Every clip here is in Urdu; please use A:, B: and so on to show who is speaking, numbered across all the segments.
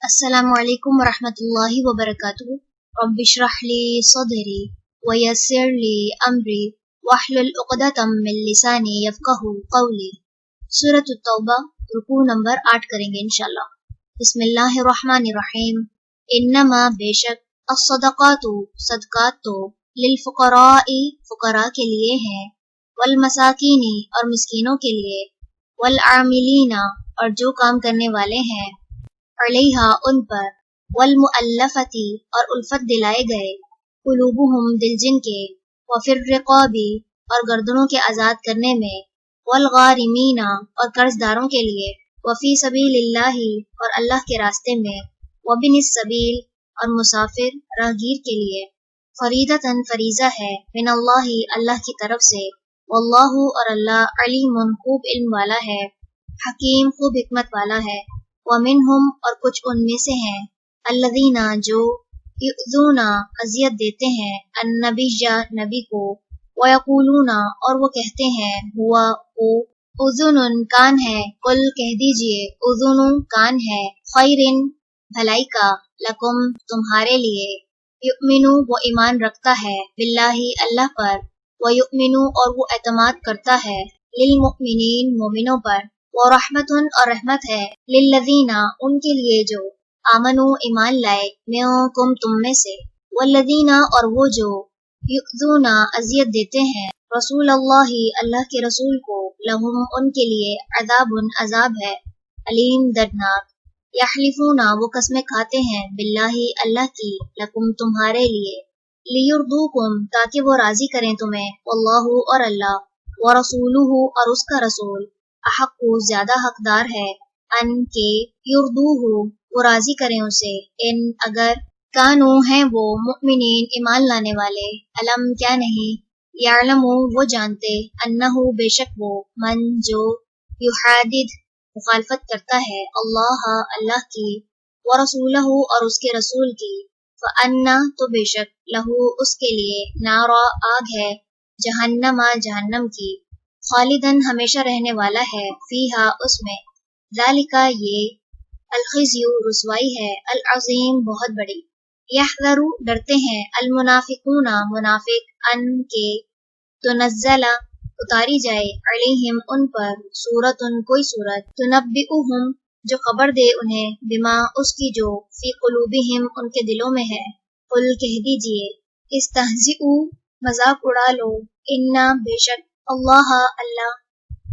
A: السلام علیکم ورحمۃ اللہ وبرکاتہ۔ رب اشرح لی صدری ویسر لی امری واحلل عقدۃ من لسانی یفقہوا قولی۔ سورۃ التوبہ رکوع نمبر 8 کریں گے انشاءاللہ۔ بسم اللہ الرحمن الرحیم۔ انما بے شک الصدقات صدقات تو للفقراء فقراء کے لیے ہیں، والمساکین اور مسکینوں کے لیے، والعاملین اور جو کام کرنے والے ہیں، علیہا ان پر، والمؤلفتی اور الفت دلائے گئے، قلوبہم دل جن کے، وفی الرقاب اور گردنوں کے آزاد کرنے میں، والغارمین اور قرض داروں کے لیے، وفی سبیل اللہ اور اللہ کے راستے میں، وبن السبیل اور مسافر راہگیر کے لیے، فریضۃ فریضہ ہے، من اللہ اللہ کی طرف سے، واللہ اور اللہ علیم خوب علم والا ہے، حکیم خوب حکمت والا ہے۔ ومنہم اور کچھ ان میں سے ہیں، الذین جو یؤذون اذیت دیتے ہیں، النبی نبی کو، ویقولون اور وہ کہتے ہیں، ہوا وہ، اذن کان ہے، قل کہہ دیجئے، اذن کان ہے، خیر بھلائی کا، لکم تمہارے لیے، یؤمن وہ ایمان رکھتا ہے، باللہ اللہ پر، ویؤمن اور وہ اعتماد کرتا ہے، للمؤمنین مومنوں پر، ورحمت اور رحمت ہے، للذین ان کے لیے جو آمنو ایمان لائے، منکم تم میں سے، والذین اور وہ جو یؤذون اذیت دیتے ہیں، رسول اللہ اللہ کے رسول کو، لہم ان کے لیے عذاب عذاب ہے، علیم دردناک، یحلفون وہ قسمیں کھاتے ہیں، باللہ اللہ کی، لکم تمہارے لیے، لیرضوکم تاکہ وہ راضی کریں تمہیں، واللہ اور اللہ، ورسولہ اور اس کا رسول، احق زیادہ حقدار ہے، ان کے یرضوہ وہ راضی کریں اسے، ان اگر کانو ہیں وہ مؤمنین ایمان لانے والے، علم کیا نہیں، یعلم وہ جانتے، انہ بے شک وہ، من جو یحادد مخالفت کرتا ہے، اللہ اللہ کی، ورسولہ اور اس کے رسول کی، فأنا تو بے شک لہو اس کے لیے، نارا آگ ہے، جہنم جہنم کی، خالدن ہمیشہ رہنے والا ہے، فیہا اس میں، ذالک یہ، الخزی رسوائی ہے، العظیم بہت بڑی، یحذر ڈرتے ہیں، المنافقون منافق، ان کے، تنزل اتاری جائے، علیہم ان پر، سورۃ کوئی سورت، تنبئہم جو خبر دے انہیں، بما اس کی جو، فی قلوبہم ان کے دلوں میں ہے، قل کہہ دیجئے، استہزئوا مذاق اڑا لو، انا بے شک، اللہ اللہ،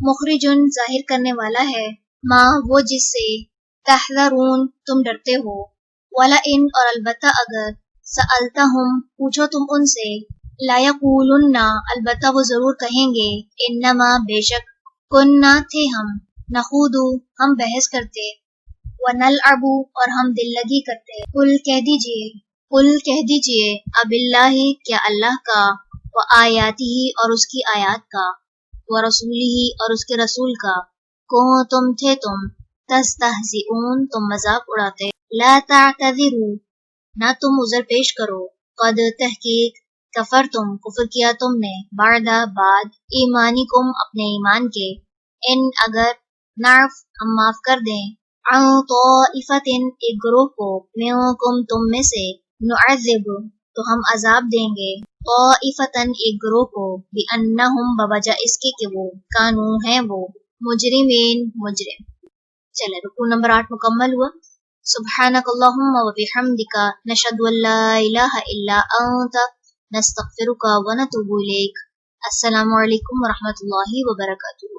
A: مخرجن ظاہر کرنے والا ہے، ما وہ جس سے، تحذرون تم ڈرتے ہو، ولئن اور البتہ اگر، سألتہم پوچھو تم ان سے، لایقولن البتہ وہ ضرور کہیں گے، انما بے شک، کننا تھے ہم، نخوض ہم بحث کرتے، ونلعب اور ہم دل لگی کرتے، قل کہہ دیجئے، اب اللہ کیا اللہ کا، وآیاتہ اور اس کی آیات کا، ورسولہ اور اس کے رسول کا، تم تھے تم، تستہزئون تم مذاق اڑاتے، لا تعتذروا نہ تم عذر پیش کرو، قد تحقیق، کفرتم کفر کیا تم نے، بعد ایمانکم اپنے ایمان کے، ان اگر، نعف ہم معاف کر دیں، عن طائفۃ ایک گروہ کو، منکم تم میں سے، نعذب تو ہم عذاب دیں گے، طائفتاً ایک گروہ کو، بأنہم بوجہ اس کے کہ وہ، کانو ہیں وہ، مجرمین مجرم۔ چلے رکوع نمبر 8 مکمل ہوا۔ سبحانک اللہم و بحمدک، نشہد ان لا الہ الا انت، نستغفرک و نتوب الیک۔ السلام علیکم ورحمۃ اللہ وبرکاتہ۔